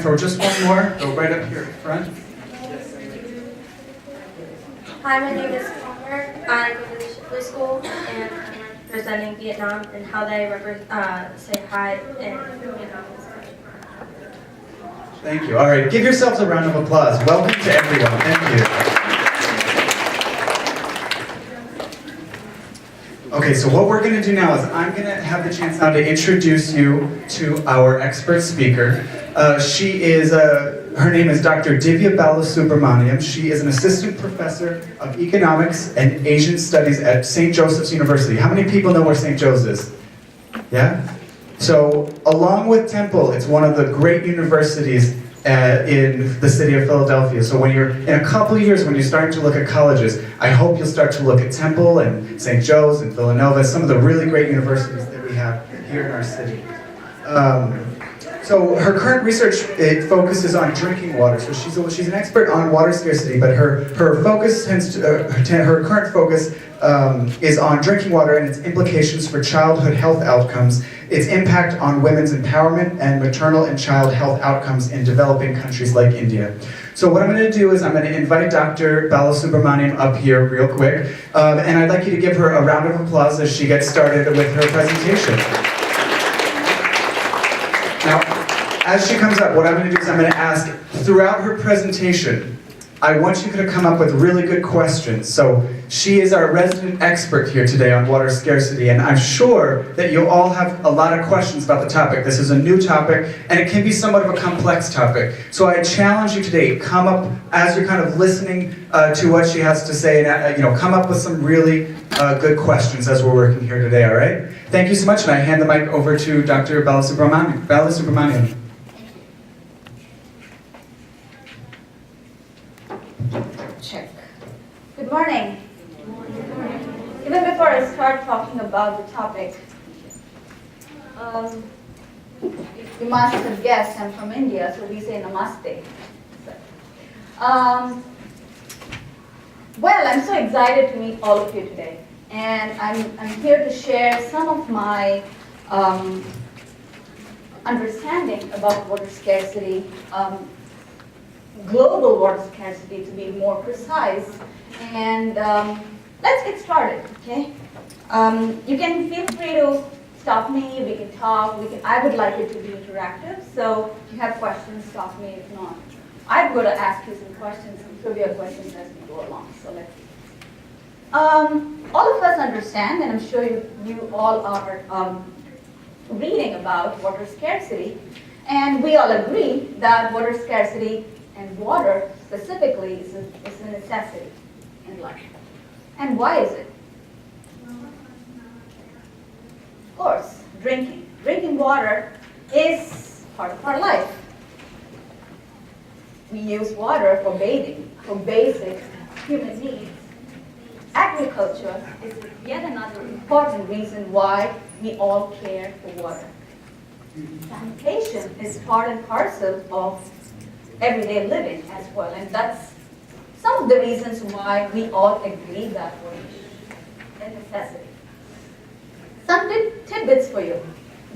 for just one more. Go right up here in front. Hi, my name is Palmer. I go to the Shipley School, and I'm representing Vietnam and how they say hi in Vietnam. Thank you. All right, give yourselves a round of applause. Welcome to everyone. Thank you. Okay, so what we're going to do now is I'm going to have the chance now to introduce you to our expert speaker. Her name is Dr. Divya Balasubramaniam. She is an assistant professor of economics and Asian studies at St. Joseph's University. How many people know where St. Joseph's is? Yeah? So, along with Temple, it's one of the great universities in the city of Philadelphia. So when you're, in a couple of years, when you're starting to look at colleges, I hope you'll start to look at Temple and St. Joe's and Villanova, some of the really great universities that we have here in our city. So her current research, it focuses on drinking water. So she's an expert on water scarcity, but her focus her current focus is on drinking water and its implications for childhood health outcomes, its impact on women's empowerment and maternal and child health outcomes in developing countries like India. So what I'm going to do is I'm going to invite Dr. Balasubramaniam up here real quick, and I'd like you to give her a round of applause as she gets started with her presentation. Now, as she comes up, what I'm going to do is I'm going to ask, throughout her presentation, I want you to come up with really good questions. So she is our resident expert here today on water scarcity, and I'm sure that you'll all have a lot of questions about the topic. This is a new topic, and it can be somewhat of a complex topic. So I challenge you today, come up, as you're kind of listening to what she has to say, and come up with some really good questions as we're working here today, all right? Thank you so much, and I hand the mic over to Dr. Balasubramaniam. Check. Good morning. Even before I start talking about the topic, you must have guessed I'm from India, so we say namaste. Well, I'm so excited to meet all of you today, and I'm here to share some of my understanding about water scarcity, global water scarcity to be more precise, and let's get started, okay? You can feel free to stop me, we can talk, I would like it to be interactive, so if you have questions, stop me. If not, I'm going to ask you some questions, some trivia questions as we go along, so let's see. All of us understand, and I'm sure you all are reading about water scarcity, and we all agree that water scarcity and water specifically is a necessity in life. And why is it? Of course, drinking. Drinking water is part of our life. We use water for bathing, for basic human needs. Agriculture is yet another important reason why we all care for water. Sanitation is part and parcel of everyday living as well, and that's some of the reasons why we all agree that water is a necessity. Some tidbits for you.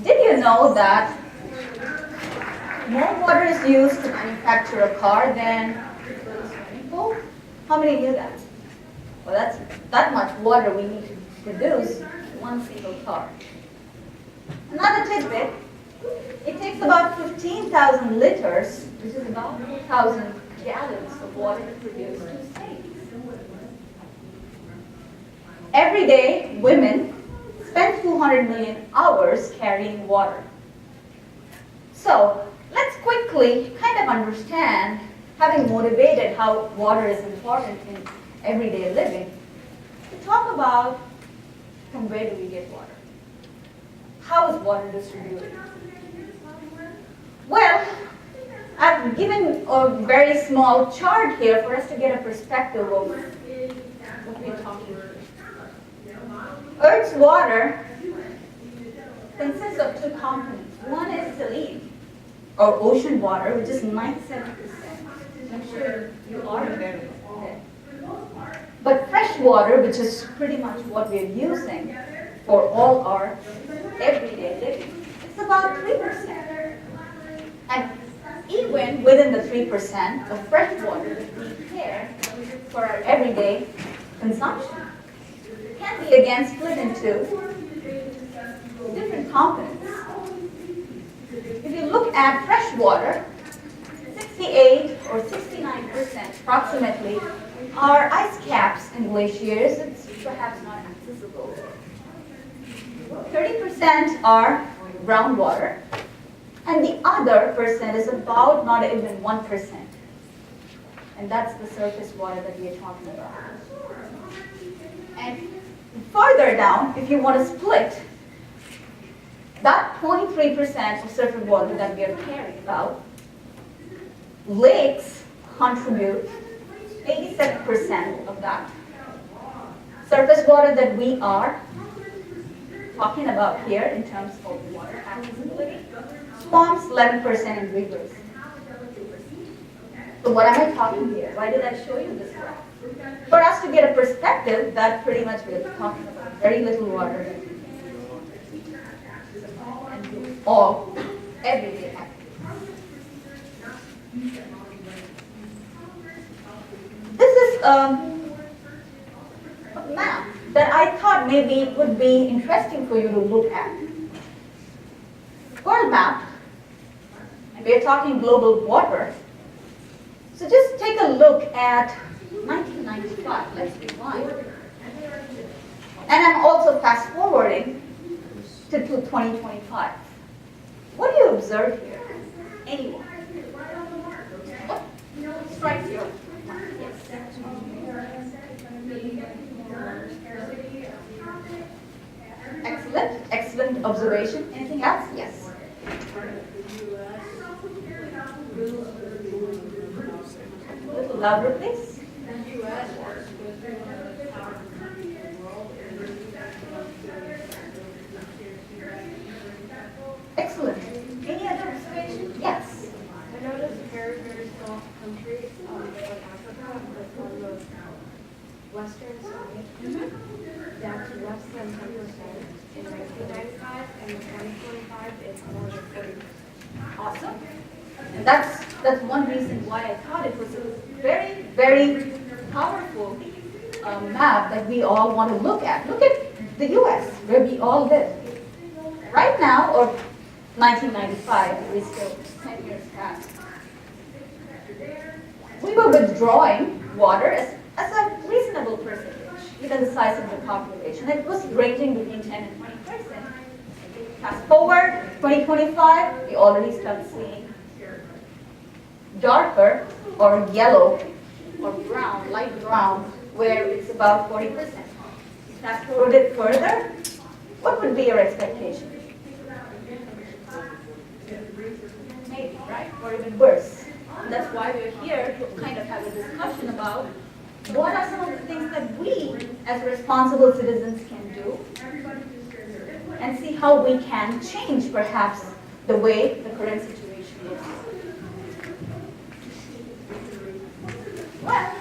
Did you know that more water is used to manufacture a car than to fill a swimming pool? How many knew that? Well, that's that much water we need to produce one single car. Another tidbit, it takes about 15,000 liters, which is about 2,000 gallons of water to produce 2 states. Every day, women spend 200 million hours carrying water. So, let's quickly kind of understand, having motivated how water is important in everyday living, to talk about from where do we get water? How is water distributed? Well, I've given a very small chart here for us to get a perspective of what we're talking about. Earth's water consists of 2 components. One is saline, or ocean water, which is 97%. I'm sure you are aware of that. But fresh water, which is pretty much what we're using for all our everyday living, it's about 3%. And even within the 3% of fresh water that we care for our everyday consumption, can be again split into different components. If you look at fresh water, 68 or 69% approximately are ice caps and glaciers. It's perhaps not accessible. 30% are groundwater, and the other percent is about not even 1%. And that's the surface water that we are talking about. And further down, if you want to split that 0.3% of surface water that we are caring about, lakes contribute 87% of that. Surface water that we are talking about here in terms of water accessibility, swamps 11% and rivers. So what am I talking here? Why did I show you this graph? For us to get a perspective that pretty much we're talking about very little water and all everyday activities. This is a map that I thought maybe would be interesting for you to look at. World map, and we're talking global water. So just take a look at 1995. Let's rewind. And I'm also fast forwarding to 2025. What do you observe here? Anyone? What strikes you? Excellent, excellent observation. Anything else? Yes. A little louder, please. Excellent. Any other observation? Yes. I noticed very small countries like Africa, like on the western side, down to less than 10% in 1995, and in 2025 it's more than 40%. Awesome. And that's one reason why I thought it was a very, very powerful map that we all want to look at. Look at the U.S., where we all live. Right now, or 1995, we still 10 years past, we were withdrawing water as a reasonable percentage, given the size of the population. It was ranging between 10 and 20%. Fast forward, 2025, we already start seeing darker or yellow or brown, light brown, where it's about 40%. Fast forward it further, what would be your expectation? Maybe, right? Or even worse. That's why we're here to kind of have a discussion about what are some of the things that we, as responsible citizens, can do, and see how we can change, perhaps, the way the current situation is. Well,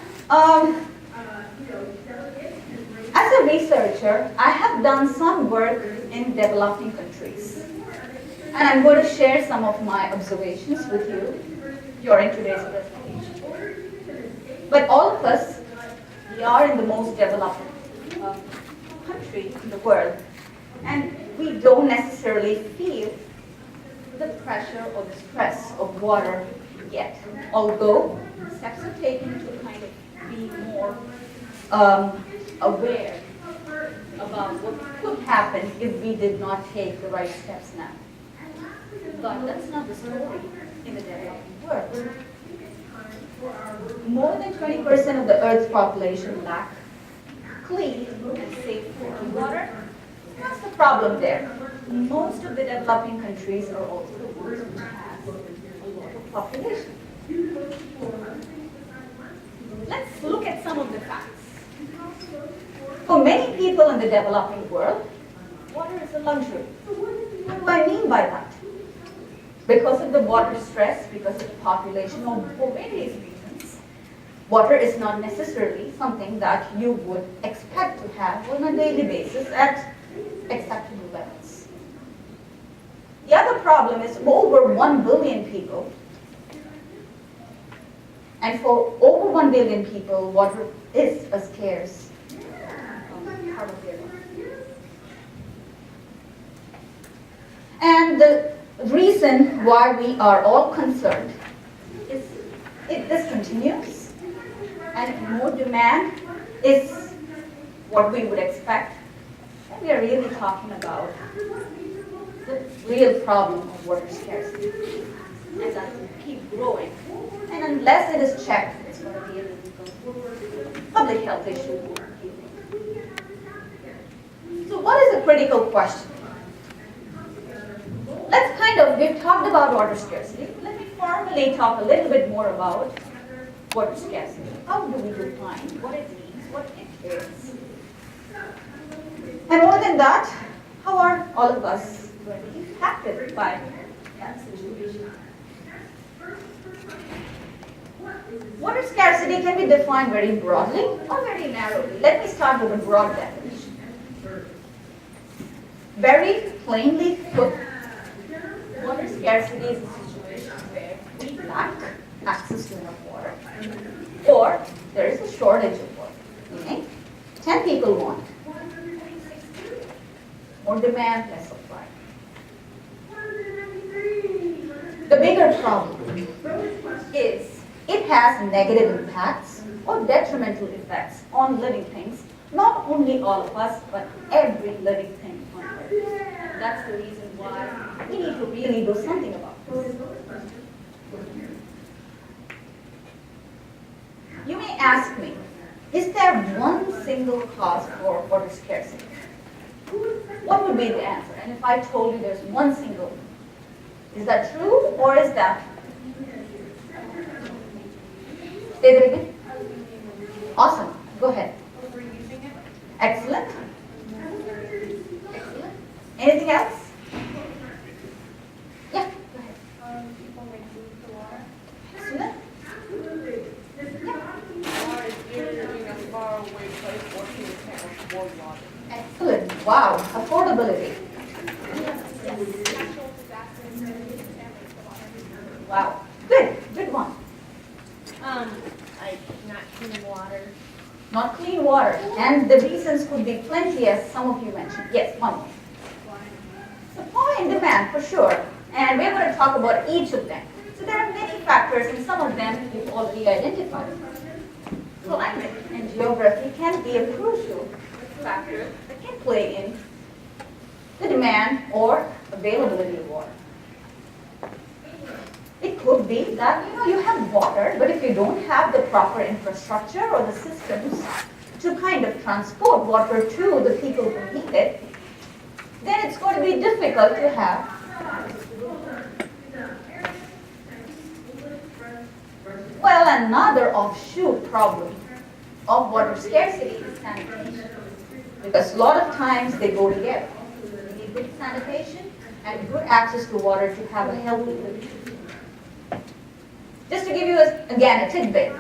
as a researcher, I have done some work in developing countries. And I'm going to share some of my observations with you during today's presentation. But all of us, we are in the most developed country in the world. And we don't necessarily feel the pressure or the stress of water yet. Although steps are taken to kind of be more aware about what could happen if we did not take the right steps now. But that's not the story in the developing world. More than 20% of the Earth's population lack clean and safe drinking water. What's the problem there? Most of the developing countries are also the ones who have a lot of population. Let's look at some of the facts. For many people in the developing world, water is a luxury. What do I mean by that? Because of the water stress, because of the population, or for various reasons, water is not necessarily something that you would expect to have on a daily basis at acceptable levels. The other problem is over 1 billion people And for over 1 billion people, water is a scarce part of their life. And the reason why we are all concerned is if this continues and if more demand is what we would expect, then we are really talking about the real problem of water scarcity. And that will keep growing. And unless it is checked, it's going to be a legal public health issue. So what is a critical question? We've talked about water scarcity. Let me formally talk a little bit more about water scarcity. How do we define what it means, what it is? And more than that, how are all of us going to be impacted by that situation? Water scarcity can be defined very broadly or very narrowly. Let me start with a broad definition. Very plainly put, water scarcity is a situation where we lack access to enough water, or there is a shortage of water. Meaning, 10 people want more demand, less supply. The bigger problem is it has negative impacts or detrimental effects on living things, not only all of us, but every living thing on Earth. That's the reason why we need to really do something about this. You may ask me, is there one single cause for water scarcity? What would be the answer? And if I told you there's one single, is that true or is that? Say that again. Awesome. Go ahead. Excellent. Excellent. Anything else? Yeah, go ahead. People make food for water. Excellent. Water is either in a far away place or people can't afford water. Excellent. Wow. Affordability. Natural disasters and people can't make the water. Wow. Good. Good one. Like not clean water. Not clean water. And the reasons could be plenty, as some of you mentioned. Yes, one more. Supply and demand, for sure. And we're going to talk about each of them. So there are many factors, and some of them we've already identified. Climate and geography can be a crucial factor that can play in the demand or availability of water. It could be that you have water, but if you don't have the proper infrastructure or the systems to kind of transport water to the people who need it, then it's going to be difficult to have. Well, another offshoot problem of water scarcity is sanitation. Because a lot of times they go together. You need good sanitation and good access to water to have a healthy living. Just to give you, again, a tidbit,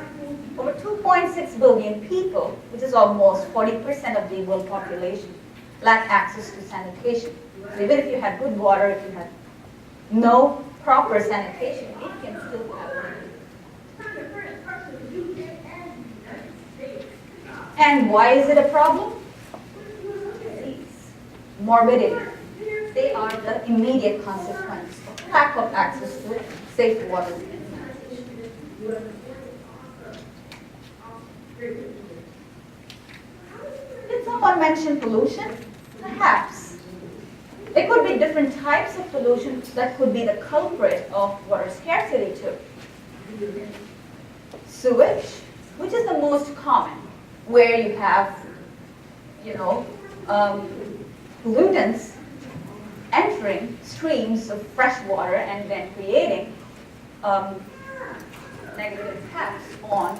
over 2.6 billion people, which is almost 40% of the world population, lack access to sanitation. So even if you have good water, if you have no proper sanitation, it can still happen. And why is it a problem? Disease, morbidity. They are the immediate consequence of lack of access to safe water. Did someone mention pollution? Perhaps. There could be different types of pollution that could be the culprit of water scarcity too. Sewage, which is the most common, where you have, pollutants entering streams of fresh water and then creating negative impacts on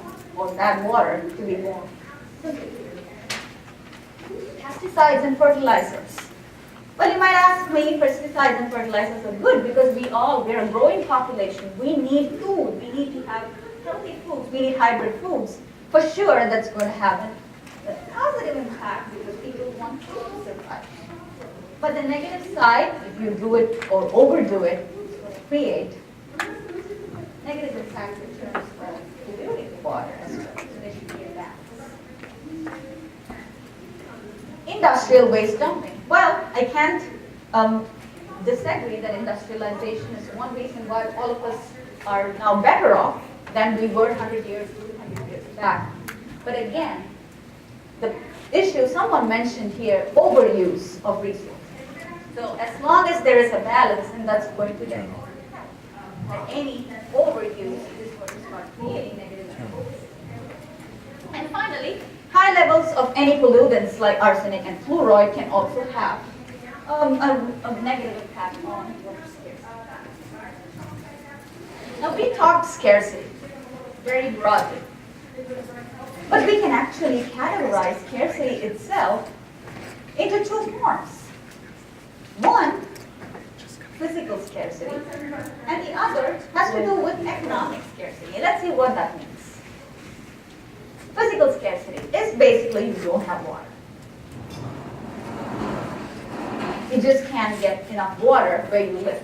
that water, to be more simple. Pesticides and fertilizers. Well, you might ask me, pesticides and fertilizers are good because we're a growing population. We need food. We need to have healthy foods. We need hybrid foods. For sure, that's going to have a positive impact because people want food to survive. But the negative side, if you do it or overdo it, it's going to create negative impacts in terms of pollution. Industrial waste dumping. Well, I can't disagree that industrialization is one reason why all of us are now better off than we were 100 years, 200 years back. But again, the issue someone mentioned here, overuse of resources. So as long as there is a balance, and that's going to get that any overuse is going to start creating negative effects. And finally, high levels of any pollutants like arsenic and fluoride can also have a negative impact on water scarcity. Now we talked scarcity very broadly, but we can actually categorize scarcity itself into two forms. One, physical scarcity, and the other has to do with economic scarcity. And let's see what that means. Physical scarcity is basically you don't have water. You just can't get enough water where you live.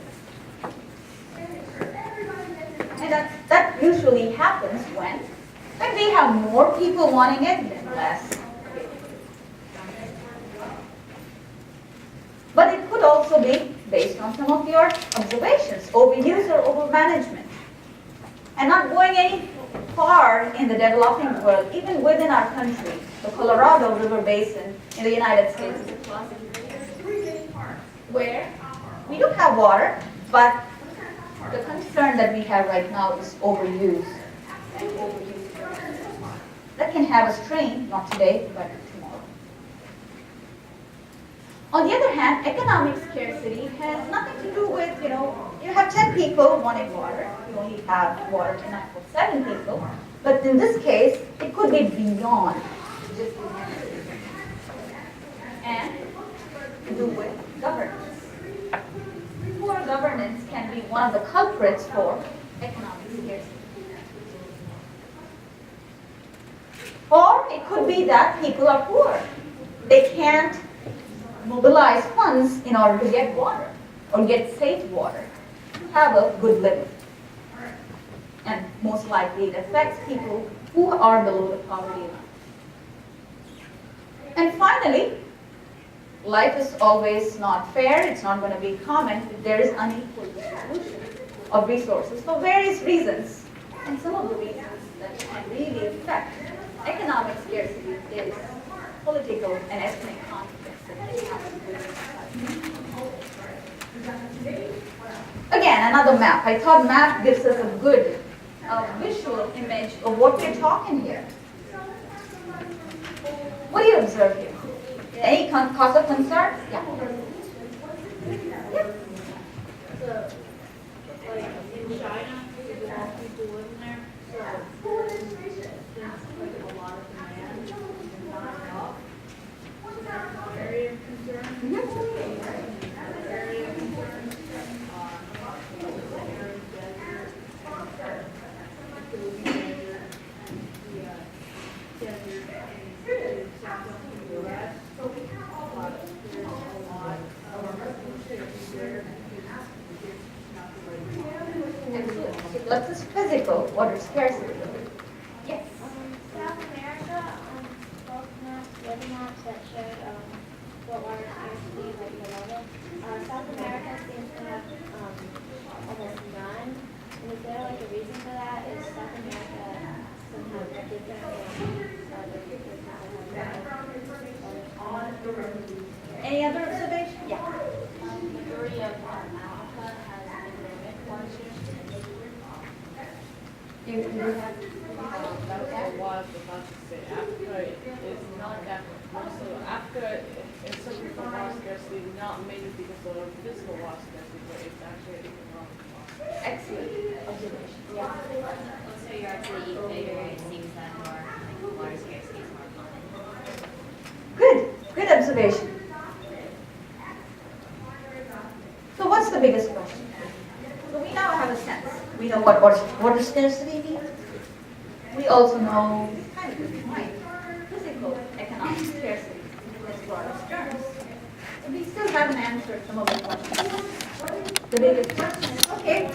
And that usually happens when we have more people wanting it than less. But it could also be based on some of your observations, overuse or overmanagement. And not going any far in the developing world, even within our country, the Colorado River Basin in the United States is a classic where we do have water, but the concern that we have right now is overuse. And overuse that can have a strain, not today, but tomorrow. On the other hand, economic scarcity has nothing to do with, you have 10 people wanting water, you only have water enough for 7 people, but in this case, it could be beyond just and to do with governance. Poor governance can be one of the culprits for economic scarcity. Or it could be that people are poor. They can't mobilize funds in order to get water or get safe water to have a good living. And most likely it affects people who are below the poverty line. And finally, life is always not fair. It's not going to be common if there is unequal distribution of resources for various reasons. And some of the reasons that can really affect economic scarcity is political and ethnic conflicts that can happen within society. Again, another map. I thought map gives us a good visual image of what we're talking here. What do you observe here? Any cause of concern? Yeah. Yeah. So, like in China, there's a lot of people living there, so there's like a lot of demand and not enough. So that's one area of concern. Another area of concern, Sahara Desert, the Gobi Desert, the desert in South the U.S. There's a lot of resources there. Excellent. So that's just physical water scarcity. Yes. South America, both maps, the other maps that showed what water scarcity like the level. South America seems to have almost none. And is there like a reason for that? Is South America somehow different Any other observation? Yeah. majority of Africa has endemic water scarcity? You have I was about to say Africa is not that so Africa is suffering from water scarcity not mainly because of physical water scarcity, but it's actually economic water scarcity. excellent observation. Yeah. So you're actually bigger, it seems that more like water scarcity is more common. Good observation. So what's the biggest question? So we now have a sense. We know what water scarcity means. We also know kind of define physical economic scarcity in its broadest terms. So we still haven't answered some of the questions. The biggest question is, okay,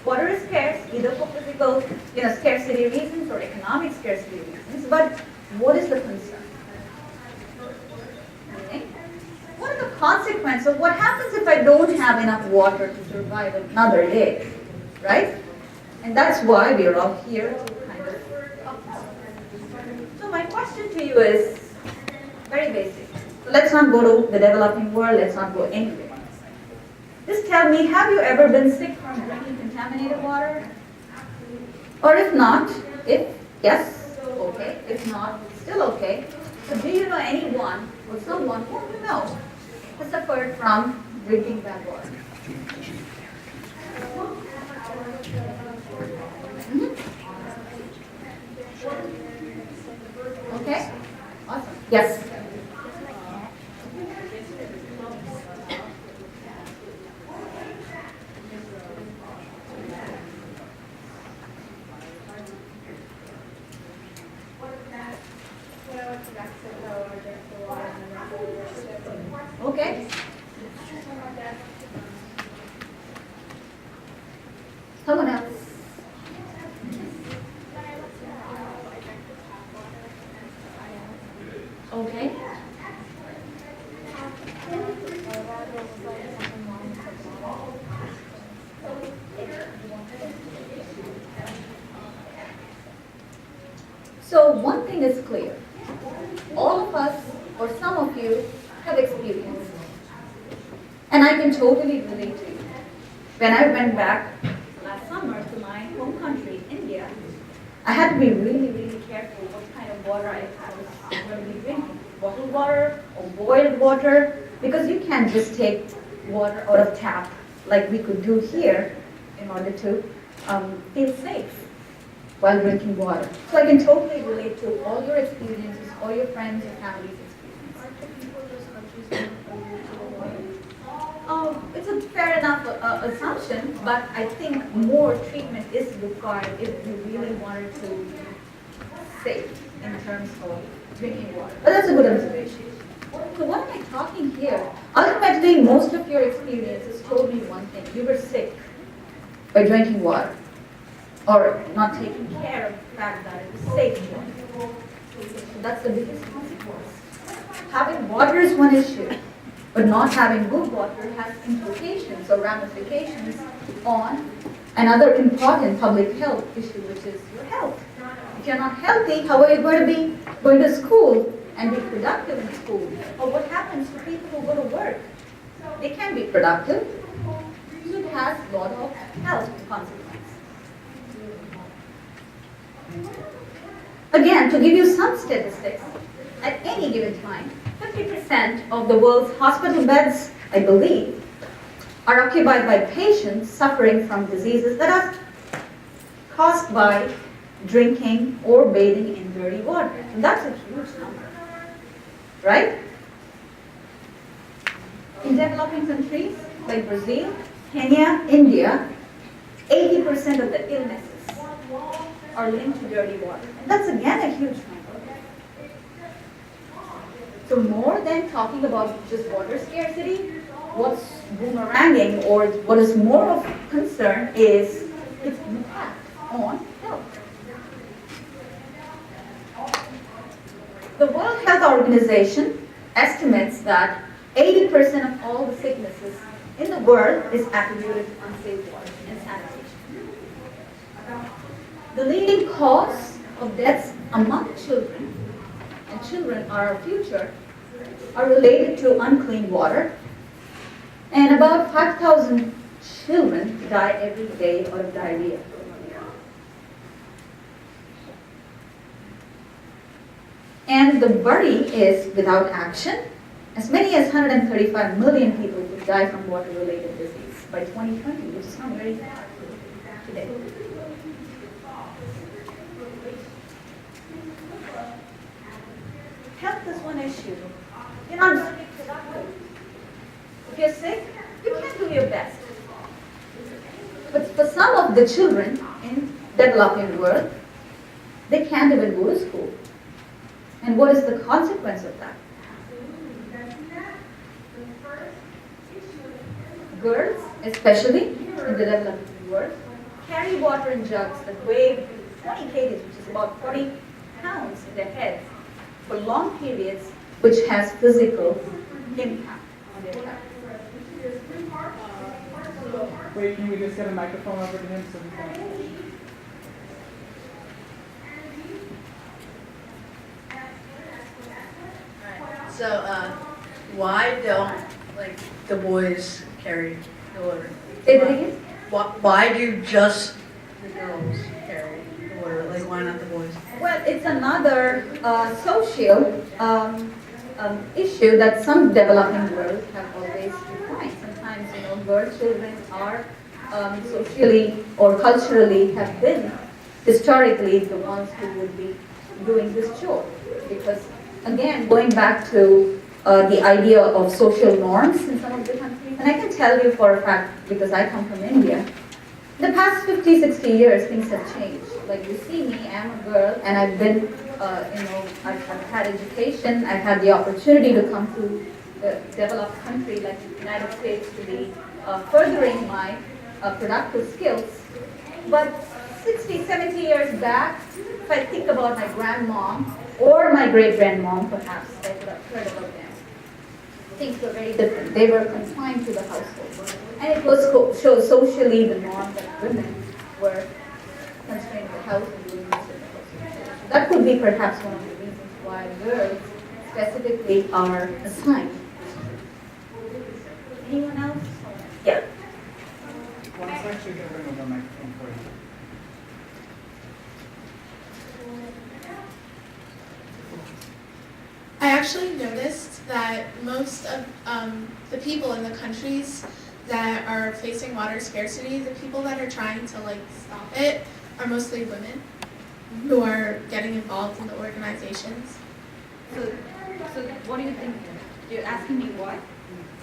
water is scarce either for physical, scarcity reasons or economic scarcity reasons, but what is the concern? Meaning, consequence of what happens if I don't have enough water to survive another day, right? And that's why we are all here to kind of talk about it. So my question to you is very basic. So let's not go to the developing world, let's not go anywhere. Just tell me, have you ever been sick from drinking contaminated water? Or if not, if yes, okay. If not, still okay. So do you know anyone or someone who you know who suffered from drinking bad water? Mhm. Okay, awesome. Yes. When I went to Mexico, I drank the water and then I Okay. Someone else. Okay. So one thing is clear. All of us, or some of you, have experienced. And I can totally relate to you. When I went back last summer to my home country, India, I had to be really, really careful what kind of water I was going to be drinking. Bottled water or boiled water, because you can't just take water out of tap like we could do here in order to feel safe while drinking water. So I can totally relate to all your experiences, all your friends, your family's experiences. It's a fair enough assumption, but I think more treatment is required if you really wanted to save in terms of drinking water. But that's a good observation. So what am I talking here? Ultimately, most of your experiences told me one thing. You were sick by drinking water, or not taking care of the fact that it was safe water. So that's the biggest consequence. Having water is one issue, but not having good water has implications or ramifications on another important public health issue, which is your health. If you're not healthy, how are you going to be going to school and be productive in school? Or what happens to people who go to work? They can't be productive. So it has a lot of health consequences. Again, to give you some statistics, at any given time, 50% of the world's hospital beds, I believe, are occupied by patients suffering from diseases that are caused by drinking or bathing in dirty water. And that's a huge number, right? In developing countries like Brazil, Kenya, India, 80% of the illnesses are linked to dirty water. And that's again a huge number. So more than talking about just water scarcity, what's boomeranging or what is more of concern is its impact on health. The World Health Organization estimates that 80% of all the sicknesses in the world is attributed to unsafe water and sanitation. The leading cause of deaths among children, and children are our future, are related to unclean water. And about 5,000 children die every day out of diarrhea. And the worry is without action, as many as 135 million people would die from water-related disease by 2020, which is not very far today. Health is one issue. You're not going to be productive. If you're sick, you can't do your best. But for some of the children in developing world, they can't even go to school. And what is the consequence of that? Girls, especially in the developing world, carry water in jugs that weigh 20 kg, which is about 40 pounds in their heads, for long periods, which has physical impact on their house. Wait, can we just get a microphone over to him so we can? So, why don't the boys carry the water? Say it again? Why do just the girls carry the water? Why not the boys? Well, it's another social issue that some developing worlds have always defined. Sometimes, girl children are socially or culturally have been historically the ones who would be doing this chore. Because, again, going back to the idea of social norms in some of the countries, and I can tell you for a fact, because I come from India, the past 50, 60 years, things have changed. Like you see me, I'm a girl, and I've been, I've had education, I've had the opportunity to come to a developed country like the United States to be furthering my productive skills. But 60, 70 years back, if I think about my grandmom or my great-grandmom, perhaps, I would have heard about them. Things were very different. They were confined to the household. And it was socially the norm that women were constrained to the house and doing most of the household. That could be perhaps one of the reasons why girls specifically are assigned. Anyone else? Yeah. One second, you're going to bring over a microphone for you. I actually noticed that most of the people in the countries that are facing water scarcity, the people that are trying to stop it are mostly women who are getting involved in the organizations. So what do you think? You're asking me why?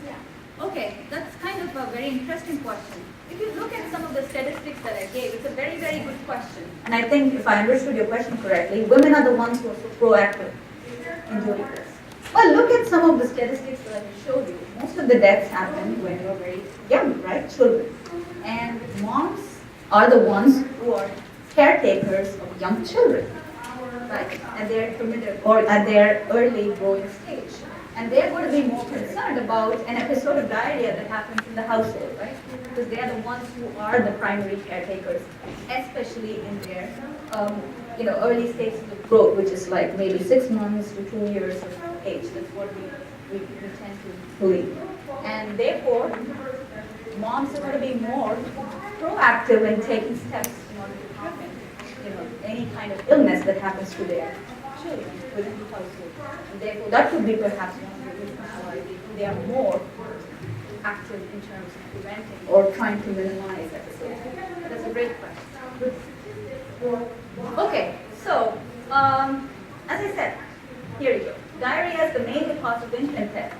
Yeah. Okay, that's kind of a very interesting question. If you look at some of the statistics that I gave, it's a very, very good question. And I think if I understood your question correctly, women are the ones who are so proactive in doing this. Well, look at some of the statistics that I showed you. Most of the deaths happen when you're very young, right? Children. And moms are the ones who are caretakers of young children, right? At their primitive or at their early growing stage. And they're going to be more concerned about an episode of diarrhea that happens in the household, right? Because they are the ones who are the primary caretakers, especially in their early stages of growth, which is like maybe 6 months to 2 years of age. That's what we tend to believe. And therefore, moms are going to be more proactive in taking steps in order to prevent any kind of illness that happens to their children within the household. And therefore, that could be perhaps one of the reasons why they are more active in terms of preventing or trying to minimize episodes. That's a great question. Okay, so as I said, here you go. Diarrhea is the main cause of infant deaths,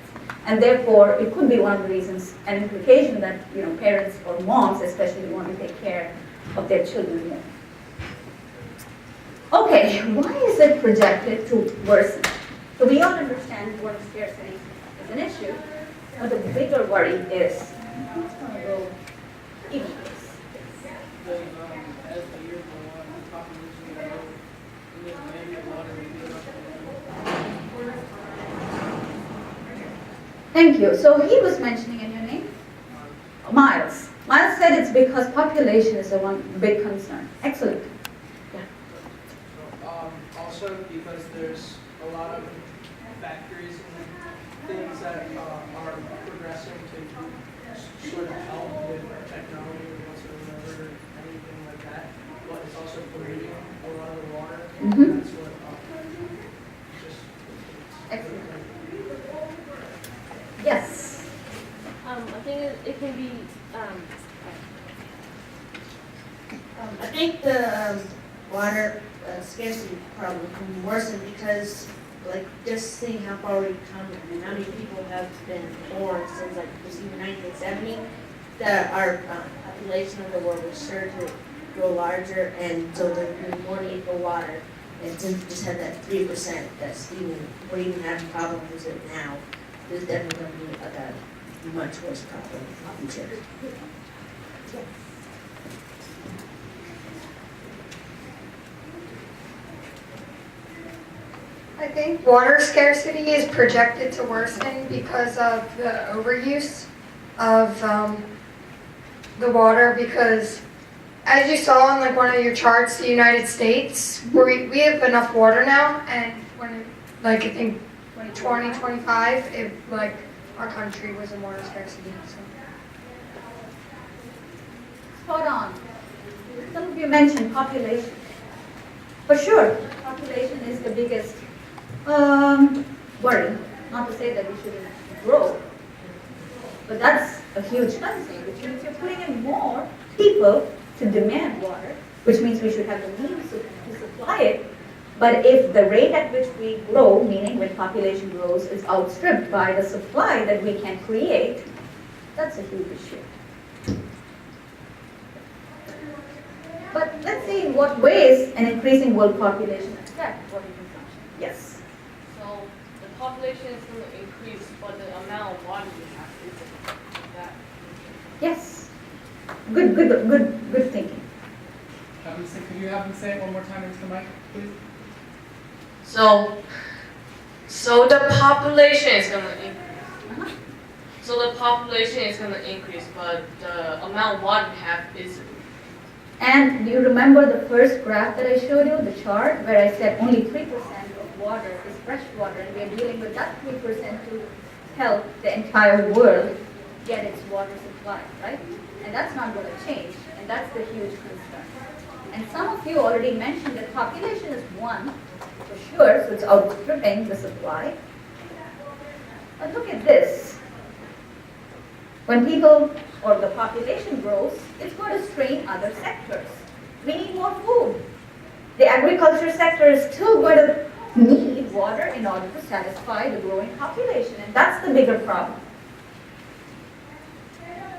and therefore it could be one of the reasons, an implication that parents or moms especially want to take care of their children more. Okay, why is it projected to worsen? So we all understand water scarcity is an issue, but the bigger worry is who's going to go even worse. As the year go on, the population will grow, and then maybe water will be up. Thank you. So he was mentioning, in your name? Miles. Miles said it's because population is the one big concern. Excellent. Also because there's a lot of factories and things that are progressing to sort of help with technology or whatsoever, or anything like that, but it's also polluting a lot of the water. Mm-hmm. That's what just Excellent. Yes. I think it can be, I think the water scarcity problem can worsen because, just seeing how far we've come and how many people have been born since, even 1970, that our population of the world is sure to grow larger, and so there'll be more need for water. And since we just had that 3% that's we're even having problems with it now, there's definitely going to be a much worse problem in the future. I think water scarcity is projected to worsen because of the overuse of the water, because as you saw in like one of your charts, the United States, we have enough water now, and when like I think 2025, if like our country was in water scarcity. So. Spot on. Some of you mentioned population. For sure, population is the biggest worry. Not to say that we shouldn't grow, but that's a huge concern, which means you're putting in more people to demand water, which means we should have the means to supply it. But if the rate at which we grow, meaning when population grows, is outstripped by the supply that we can create, that's a huge issue. But let's see in what ways an increasing world population affects water consumption. Yes. So the population is going to increase, but the amount of water we have isn't that. Yes. Good thinking. Could you have them say it one more time into the mic, please? So the population is going to increase. So the population is going to increase, but the amount of water we have isn't. And do you remember the first graph that I showed you, the chart, where I said only 3% of water is fresh water, and we are dealing with that 3% to help the entire world get its water supply, right? And that's not going to change, and that's the huge concern. And some of you already mentioned that population is one, for sure, so it's outstripping the supply. But look at this. When people or the population grows, it's going to strain other sectors. We need more food. The agriculture sector is still going to need water in order to satisfy the growing population, and that's the bigger problem.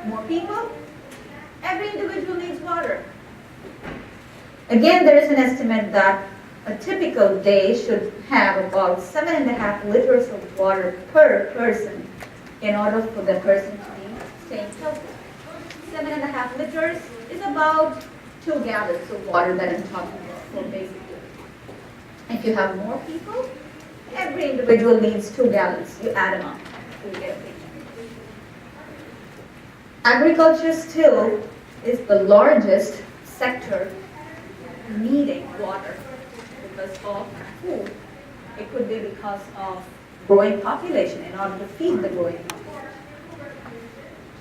More people, every individual needs water. Again, there is an estimate that a typical day should have about 7.5 liters of water per person in order for the person to be staying healthy. 7.5 liters is about 2 gallons of water that I'm talking about, so basically. If you have more people, every individual needs 2 gallons. You add them up, so you get a picture. Agriculture still is the largest sector needing water because of food. It could be because of growing population in order to feed the growing population.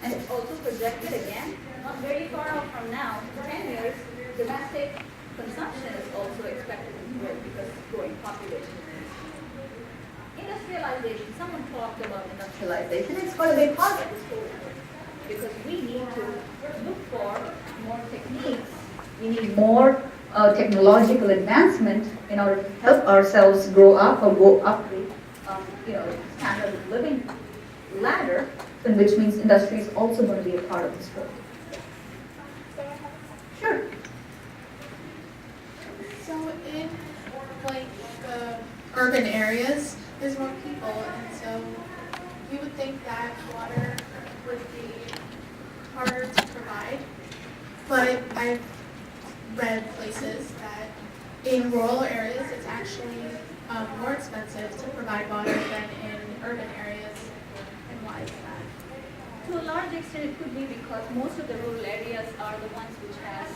And it's also projected again, not very far off from now, 10 years, domestic consumption is also expected to grow because of growing population. Industrialization, someone talked about industrialization, it's going to be part of this whole because we need to look for more techniques, we need more technological advancement in order to help ourselves grow up or go up the standard of living ladder, and which means industry is also going to be a part of this world. Sure. So in like the urban areas, there's more people, and so you would think that water would be harder to provide. But I've read places that in rural areas, it's actually more expensive to provide water than in urban areas. And why is that? To a large extent, it could be because most of the rural areas are the ones which has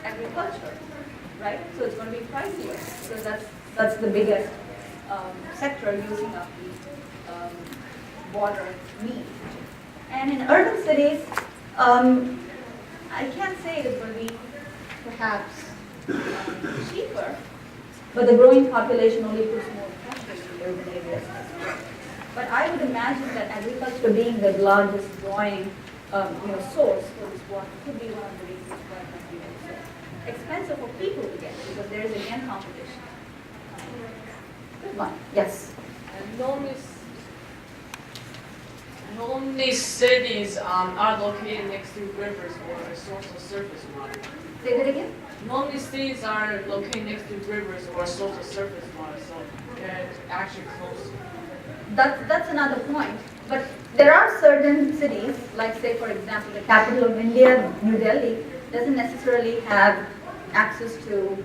agriculture, right? So it's going to be pricier. So that's the biggest sector using up the water need. And in urban cities, I can't say it is going to be perhaps cheaper, but the growing population only puts more pressure in the urban areas. But I would imagine that agriculture being the largest drawing source for this water could be one of the reasons why it might be so expensive for people to get, because there is again competition. Good one. Yes. And normally cities are located next to rivers or a source of surface water. Say that again? Normally cities are located next to rivers or a source of surface water, so they're actually close. That's another point. But there are certain cities, like say for example the capital of India, New Delhi, doesn't necessarily have access to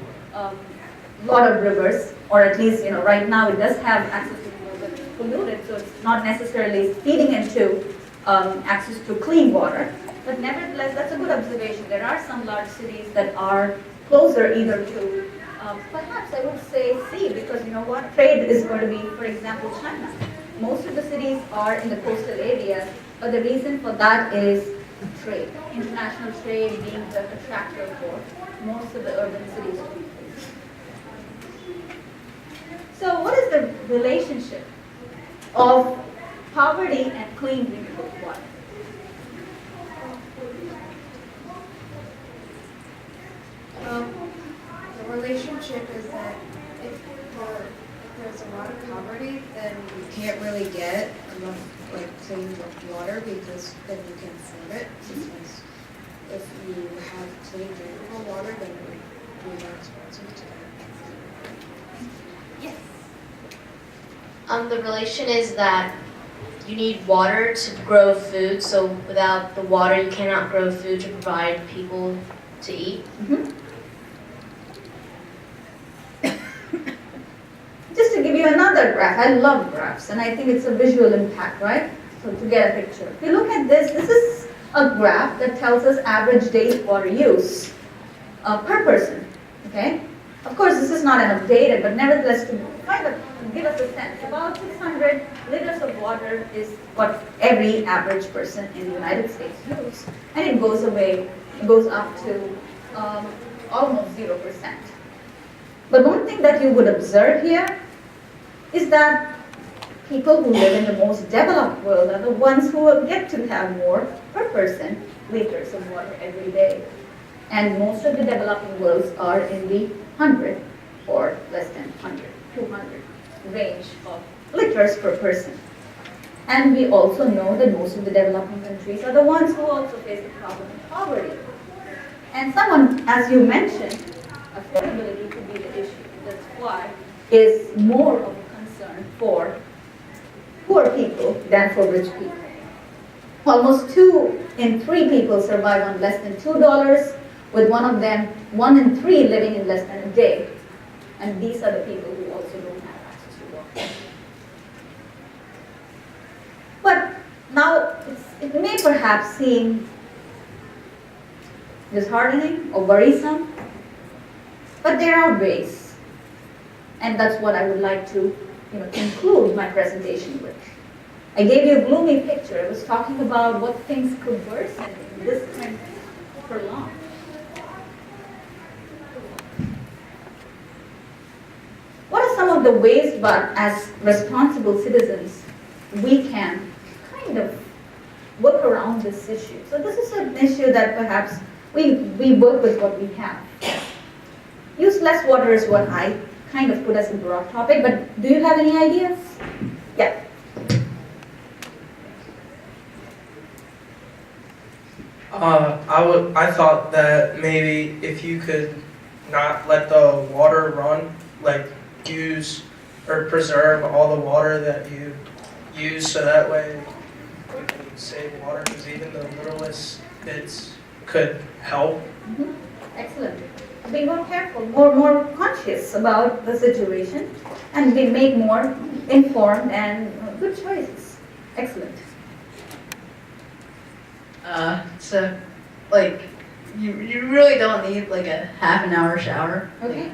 lot of rivers, or at least, right now it does have access to rivers, but it's polluted, so it's not necessarily feeding into access to clean water. But nevertheless, that's a good observation. There are some large cities that are closer either to, perhaps I would say sea, because you know what, trade is going to be, for example, China. Most of the cities are in the coastal areas, but the reason for that is trade, international trade being the attractor for most of the urban cities. So what is the relationship of poverty and clean drinkable water? The relationship is that if there's a lot of poverty, then you can't really get enough clean water because then you can afford it. Because if you have clean drinkable water, then it would be more expensive to get. Yes. The relation is that you need water to grow food, so without the water you cannot grow food to provide people to eat. Mm-hmm. Just to give you another graph, I love graphs, and I think it's a visual impact, right? So to get a picture. If you look at this, this is a graph that tells us average daily water use per person, okay? Of course, this is not an updated, but nevertheless, to kind of give us a sense, about 600 liters of water is what every average person in the United States uses. And it goes up to almost 0%. But one thing that you would observe here is that people who live in the most developed world are the ones who will get to have more per person liters of water every day. And most of the developing worlds are in the 100 or less than 100, 200 range of liters per person. And we also know that most of the developing countries are the ones who also face the problem of poverty. And someone, as you mentioned, affordability could be the issue. That's why is more of a concern for poor people than for rich people. Almost 2 in 3 people survive on less than $2, with one in 3 living in less than a day. And these are the people who also don't have access to water. But now it may perhaps seem disheartening or worrisome, but there are ways. And that's what I would like to conclude my presentation with. I gave you a gloomy picture. I was talking about what things could worsen if this can prolong. What are some of the ways, but as responsible citizens, we can kind of work around this issue? So this is an issue that perhaps we work with what we have. Use less water is what I kind of put as a broad topic, but do you have any ideas? Yeah. I thought that maybe if you could not let the water run, like use or preserve all the water that you use, so that way you can save water, because even the littlest bits could help. Mm-hmm. Excellent. Be more careful, more conscious about the situation, and we make more informed and good choices. Excellent. So, like, you really don't need like a half an hour shower. Okay. You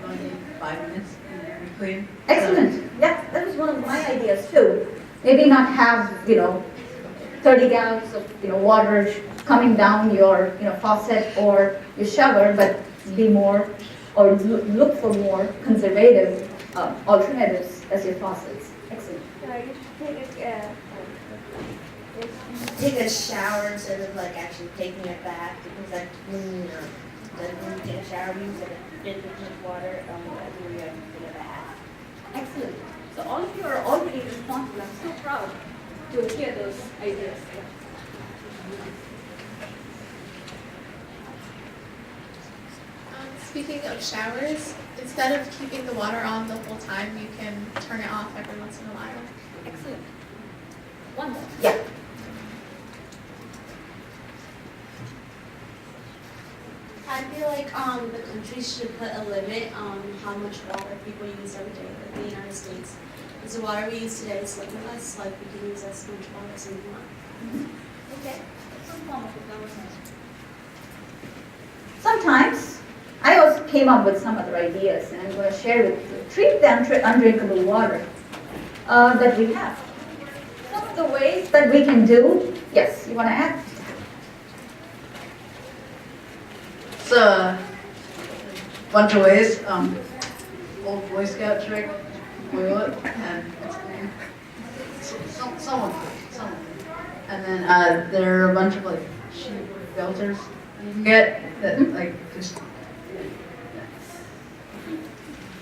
only need 5 minutes and you're clean. Excellent. Yeah, that was one of my ideas too. Maybe not have 30 gallons of water coming down your faucet or your shower, but be more or look for more conservative alternatives as your faucets. Excellent. You should take a shower instead of actually taking a bath, because when you take a shower, you use detergent water after you take a bath. Excellent. So all of you are already responsible. I'm so proud to hear those ideas. Speaking of showers, instead of keeping the water on the whole time, you can turn it off every once in a while. Excellent. One more. Yeah. I feel like the countries should put a limit on how much water people use every day. Like the United States, because the water we use today is limitless. Like we can use as much water as we want. Okay. Some form of a government. Sometimes I also came up with some other ideas, and I'm going to share with you. Treat the undrinkable water that we have. Some of the ways that we can do. Yes, you want to add? It's a bunch of ways. Old Boy Scout trick, boil it, and it's clean. Someone. And then there are a bunch of like sheep filters you can get that like just.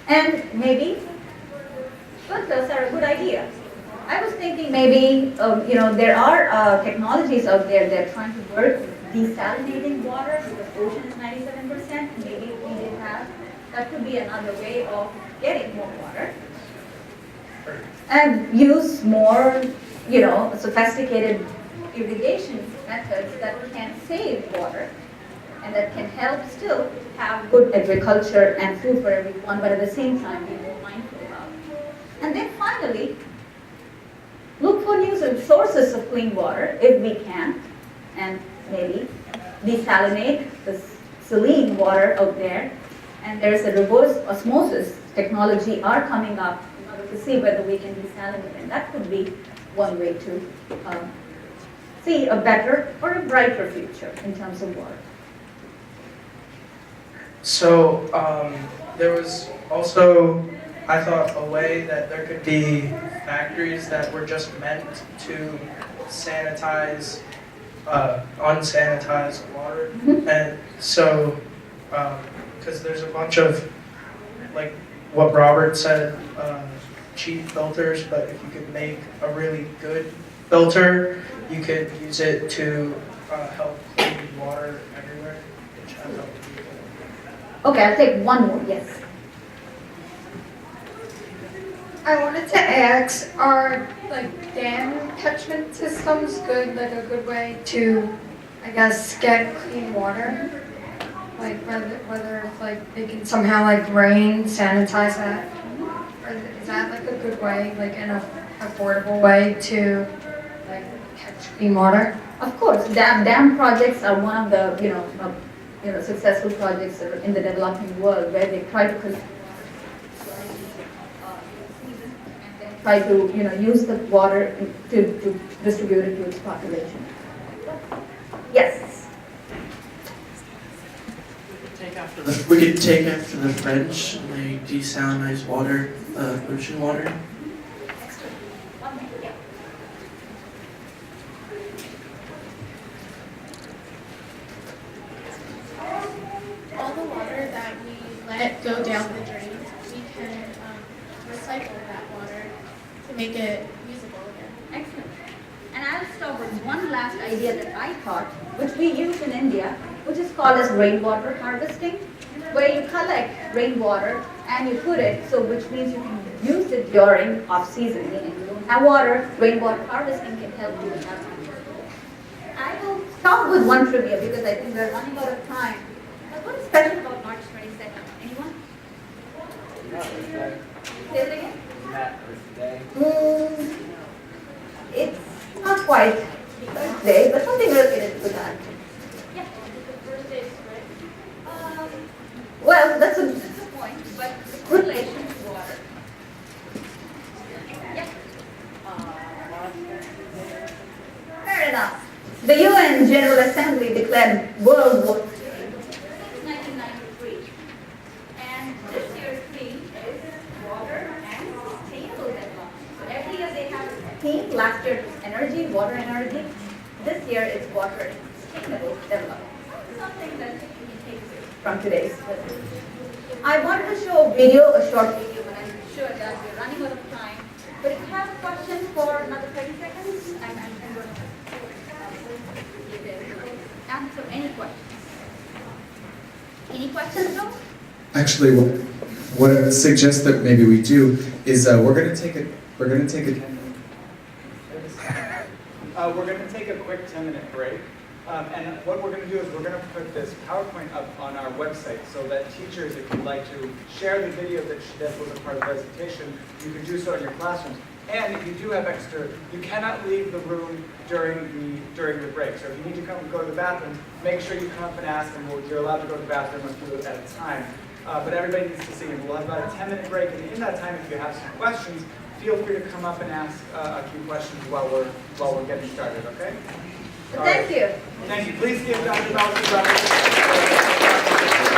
And maybe filters are a good idea. I was thinking maybe, there are technologies out there that are trying to work with desalinating water because ocean is 97%. Maybe if we did have, that could be another way of getting more water. And use more, sophisticated irrigation methods that can save water and that can help still have good agriculture and food for everyone, but at the same time be more mindful about it. And then finally, look for new sources of clean water if we can, and maybe desalinate the saline water out there. And there's a reverse osmosis technology are coming up in order to see whether we can desalinate, and that could be one way to see a better or a brighter future in terms of water. So there was also, I thought, a way that there could be factories that were just meant to sanitize unsanitized water. And so, because there's a bunch of, like what Robert said, cheap filters, but if you could make a really good filter, you could use it to help clean water everywhere, which I thought would be good. Okay, I'll take one more, yes. I wanted to ask, are like dam catchment systems good, like a good way to, I guess, get clean water? Like whether if like they can somehow like rain sanitize that? Or is that like a good way, like an affordable way to like catch clean water? Of course, dam projects are one of the successful projects that are in the developing world where they try to try to use the water to distribute it to its population. Yes. We could take after the French and they desalinize water, ocean water. All the water that we let go down the drain, we can recycle that water to make it usable again. Excellent. And I'll start with one last idea that I thought, which we use in India, which is called as rainwater harvesting, where you collect rainwater and you put it, so which means you can use it during off-season, meaning you don't have water, rainwater harvesting can help you with that. I will start with one trivia because I think we're running out of time. But what is special about March 22nd? Anyone? Say it again? It's not quite Earth Day, but something related to that. Yeah. Well, that's a point, but relation to water. Yeah. Fair enough. The UN General Assembly declared World War III in 1993. And this year's theme is water and sustainable development. So every year they have a theme. Last year it was energy, water energy. This year it's water and sustainable development. Something that you can take from today's discussion. I wanted to show a video, a short video, but I'm sure that we're running out of time. But if you have questions for another 30 seconds, I'm going to answer any questions. Any questions, Joe? Actually, what I would suggest that maybe we do is we're gonna take a quick 10-minute break. And what we're going to do is we're going to put this PowerPoint up on our website so that teachers, if you'd like to share the video that was a part of the presentation, you can do so in your classrooms. And if you do have extra, you cannot leave the room during the break. So if you need to come and go to the bathroom, make sure you come up and ask, and you're allowed to go to the bathroom a few at a time. But everybody needs to see it. We'll have about a 10-minute break, and in that time, if you have some questions, feel free to come up and ask a few questions while we're getting started. Okay? Thank you. Thank you. Please give Dr. Balasubramaniam.